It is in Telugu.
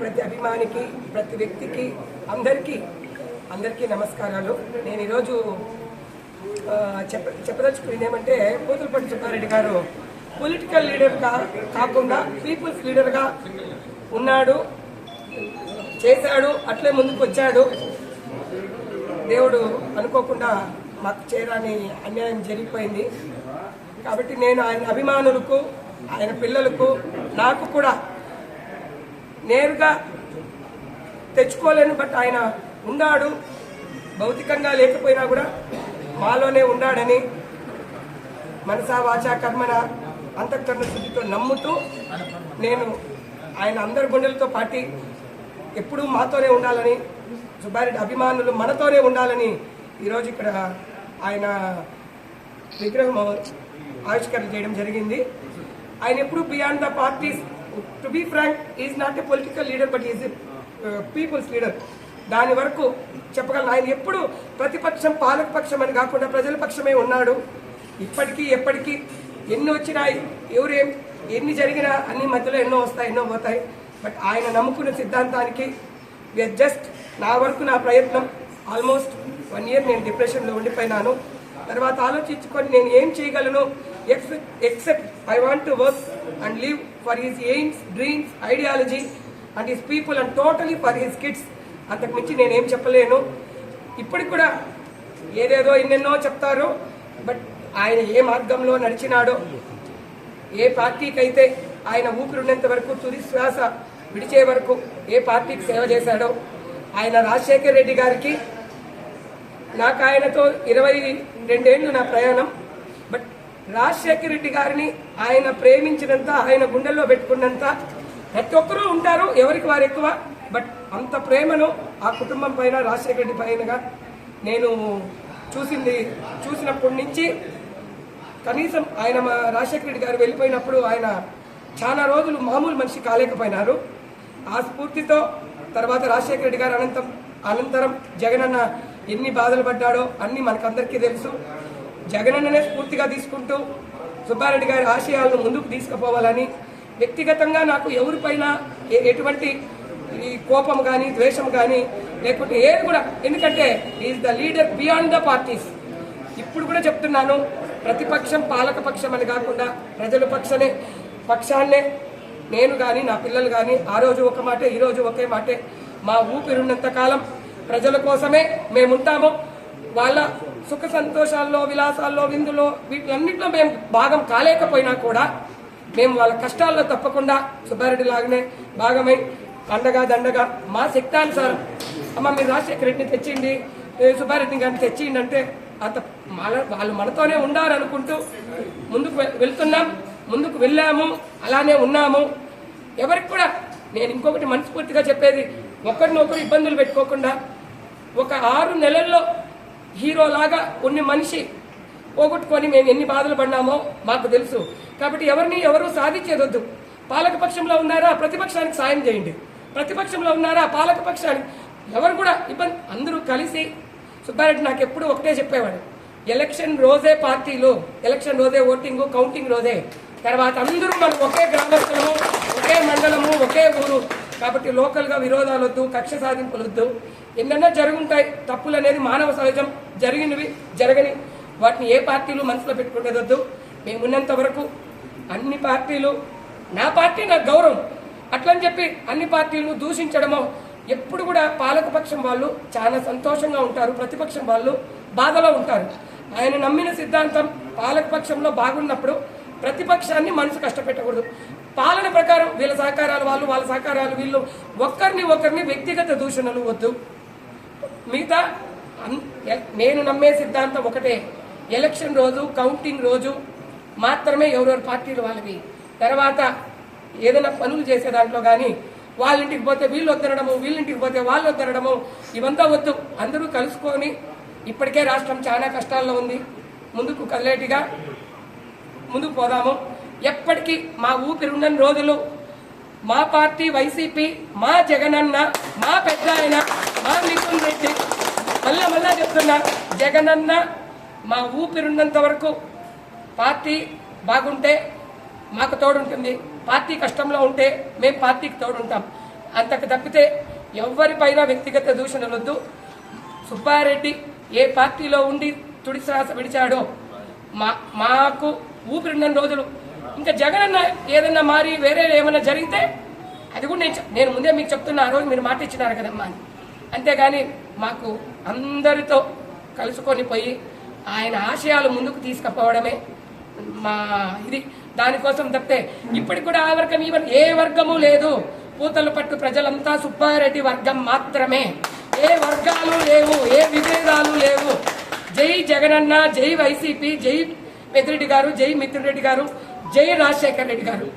ప్రతి అభిమానికి, ప్రతి వ్యక్తికి, అందరికీ నమస్కారాలు. నేను ఈరోజు చెప్పదలుచుకునేది ఏమంటే, పూతలపట్టు సుబ్బారెడ్డి గారు పొలిటికల్ లీడర్గా కాకుండా పీపుల్స్ లీడర్గా ఉన్నాడు, చేశాడు, అట్లే ముందుకు వచ్చాడు. దేవుడు అనుకోకుండా మాకు చేరాని అన్యాయం జరిగిపోయింది. కాబట్టి నేను ఆయన అభిమానులకు, ఆయన పిల్లలకు, నాకు కూడా నేరుగా తెచ్చుకోలేను. బట్ ఆయన ఉన్నాడు, భౌతికంగా లేకపోయినా కూడా మాలోనే ఉన్నాడని మనసా వాచా కర్మన అంతఃకరణ శుద్ధితో నమ్ముతూ నేను ఆయన అందరి గుండెలతో పాటి ఎప్పుడూ మాతోనే ఉండాలని, సుబ్బారెడ్డి అభిమానులు మనతోనే ఉండాలని ఈరోజు ఇక్కడ ఆయన విగ్రహం ఆవిష్కరణ చేయడం జరిగింది. ఆయన ఎప్పుడు beyond the parties, to be frank, is not a political leader but is a people's leader. దాని వరకు చెప్పగలను. ఆయన ఎప్పుడు ప్రతిపక్షం, పాలకపక్షం అని కాకుండా ప్రజల పక్షమే ఉన్నాడు. ఇప్పటికీ ఎప్పటికీ ఎన్ని వచ్చినాయి, ఎన్ని జరిగినా అన్ని మధ్యలో ఎన్నో వస్తాయి, ఎన్నో పోతాయి. బట్ ఆయన నమ్ముకున్న సిద్ధాంతానికి జస్ట్ నా వరకు నా ప్రయత్నం ఆల్మోస్ట్ 1 year నేను డిప్రెషన్లో ఉండిపోయినాను. తర్వాత ఆలోచించుకొని నేను ఏం చేయగలను, except I want to work and live for his AIIMS, dreams, ideology and his people and totally for his kids. అంతకు మించి నేనేం చెప్పలేను. ఇప్పటికి కూడా ఏదేదో ఎన్నెన్నో చెప్తారు. బట్ ఆయన ఏ మార్గంలో నడిచినాడో, ఏ పార్టీకి అయితే ఆయన ఊపిరినంత వరకు, తుది శ్వాస విడిచే వరకు ఏ పార్టీకి సేవ చేశాడో, ఆయన రాజశేఖర్ రెడ్డి గారికి, నాకు ఆయనతో 22 ఏళ్ళు నా ప్రయాణం. బట్ రాజశేఖర్ రెడ్డి గారిని ఆయన ప్రేమించినంత, ఆయన గుండెల్లో పెట్టుకున్నంత ప్రతి ఒక్కరూ ఉంటారు, ఎవరికి వారు ఎక్కువ. బట్ అంత ప్రేమను ఆ కుటుంబం పైన, రాజశేఖర రెడ్డి పైనగా నేను చూసినప్పటి నుంచి కనీసం ఆయన రాజశేఖర రెడ్డి గారు వెళ్ళిపోయినప్పుడు ఆయన చాలా రోజులు మామూలు మనిషి కాలేకపోయినారు. ఆ స్ఫూర్తితో తర్వాత రాజశేఖర రెడ్డి గారు అనంతరం జగనన్న ఎన్ని బాధలు పడ్డాడో అన్ని మనకందరికీ తెలుసు. జగనన్ననే స్ఫూర్తిగా తీసుకుంటూ సుబ్బారెడ్డి గారి ఆశయాలను ముందుకు తీసుకుపోవాలని, వ్యక్తిగతంగా నాకు ఎవరిపైన ఎటువంటి ఈ కోపం కానీ, ద్వేషం కానీ లేకుంటే ఏది కూడా, ఎందుకంటే is the leader beyond the parties. ఇప్పుడు కూడా చెప్తున్నాను, ప్రతిపక్షం పాలకపక్షం అని కాకుండా ప్రజల పక్షాన్నే నేను కానీ, నా పిల్లలు కానీ ఆ రోజు ఒక మాటే, ఈరోజు ఒకే మాటే. మా ఊపిరున్నంత కాలం ప్రజల కోసమే మేముంటాము. వాళ్ళ సుఖ సంతోషాల్లో, విలాసాల్లో, విందులో, వీటన్నిటిలో మేము భాగం కాలేకపోయినా కూడా మేము వాళ్ళ కష్టాల్లో తప్పకుండా సుబ్బారెడ్డి లాగానే భాగమై అండగా దండగా మా శక్తానుసారం, అమ్మ మీరు రాజశేఖర రెడ్డిని తెచ్చింది, సుబ్బారెడ్డిని గారిని తెచ్చిండి అంటే అంత వాళ్ళు మనతోనే ఉండాలనుకుంటూ ముందుకు వెళ్తున్నాం, ముందుకు వెళ్ళాము, అలానే ఉన్నాము. ఎవరికి కూడా నేను ఇంకొకటి మనస్ఫూర్తిగా చెప్పేది, ఒకరినొకరు ఇబ్బందులు పెట్టుకోకుండా ఒక 6 నెలల్లో హీరోలాగా కొన్ని మనిషి పోగొట్టుకొని మేము ఎన్ని బాధలు పడినామో మాకు తెలుసు. కాబట్టి ఎవరు సాధించేదొద్దు. పాలకపక్షంలో ఉన్నారా, ప్రతిపక్షానికి సాయం చేయండి. ప్రతిపక్షంలో ఉన్నారా, పాలకపక్షానికి ఎవరు కూడా ఇబ్బంది, అందరూ కలిసి. సుబ్బారెడ్డి నాకు ఎప్పుడు ఒకటే చెప్పేవాడు, ఎలక్షన్ రోజే పార్టీలు, ఎలక్షన్ రోజే ఓటింగ్, కౌంటింగ్ రోజే, తర్వాత అందరూ మనం ఒకే గ్రామస్తులము, ఒకే మండలము, ఒకే ఊరు. కాబట్టి లోకల్గా విరోధాలు వద్దు, కక్ష సాధింపులు వద్దు. ఎన్నెన్నో జరుగుంటాయి, తప్పులు అనేది మానవ సహజం, జరిగినవి జరగని వాటిని ఏ పార్టీలు మనసులో పెట్టుకునేదొద్దు. మేము ఉన్నంత వరకు అన్ని పార్టీలు, నా పార్టీ నాకు గౌరవం, అట్లని చెప్పి అన్ని పార్టీలను దూషించడమో, ఎప్పుడు కూడా పాలకపక్షం వాళ్ళు చాలా సంతోషంగా ఉంటారు, ప్రతిపక్షం వాళ్ళు బాధలో ఉంటారు. ఆయన నమ్మిన సిద్ధాంతం పాలకపక్షంలో బాగున్నప్పుడు ప్రతిపక్షాన్ని మనసు కష్టపెట్టకూడదు. పాలన ప్రకారం వీళ్ళ సహకారాలు వాళ్ళు, వాళ్ళ సహకారాలు వీళ్ళు, ఒకరిని వ్యక్తిగత దూషణలు వద్దు. మిగతా నేను నమ్మే సిద్ధాంతం ఒకటే, ఎలక్షన్ రోజు, కౌంటింగ్ రోజు మాత్రమే ఎవరెవరి పార్టీలు వాళ్ళవి. తర్వాత ఏదైనా పనులు చేసే దాంట్లో కానీ వాళ్ళింటికి పోతే వీళ్ళు వద్దనడము, వీళ్ళింటికి పోతే వాళ్ళు వద్దనడము, ఇవంతా వద్దు. అందరూ కలుసుకొని, ఇప్పటికే రాష్ట్రం చాలా కష్టాల్లో ఉంది, ముందుకు కదిలేటిగా ముందుకు పోదాము. ఎప్పటికీ మా ఊపిరున్న రోజులు మా పార్టీ వైసీపీ, మా జగనన్న, మా పెద్ద ఆయన, మా మిథున్ రెడ్డి, మళ్ళా చెప్తున్నా, జగనన్న మా ఊపిరున్నంత వరకు పార్టీ బాగుంటే మాకు తోడుంటుంది, పార్టీ కష్టంలో ఉంటే మేము పార్టీకి తోడుంటాం. అంతకు తప్పితే ఎవరిపైన వ్యక్తిగత దూషణలు వద్దు. సుబ్బారెడ్డి ఏ పార్టీలో ఉండి తుడిశ్వాస విడిచాడో మాకు ఊపిరిన్న రోజులు ఇంకా జగనన్న ఏదన్నా మారి వేరే ఏమన్నా జరిగితే అది కూడా నేను ముందే మీకు చెప్తున్నా, ఆ రోజు మీరు మాట ఇచ్చినారు కదమ్మా అని. అంతేగాని మాకు అందరితో కలుసుకొని పోయి ఆయన ఆశయాలు ముందుకు తీసుకుపోవడమే మా ఇది. దానికోసం తప్పితే ఇప్పటికి కూడా ఆ వర్గం ఈ ఏ వర్గము లేదు. పూతల పట్టు ప్రజలంతా సుబ్బారెడ్డి వర్గం మాత్రమే. ఏ వర్గాలు లేవు, ఏ విభేదాలు లేవు. జై జగనన్న, జై వైసీపీ, జై పెద్దిరెడ్డి గారు, జై మిథున్ రెడ్డి గారు, జై రాజశేఖర్ రెడ్డి గారు.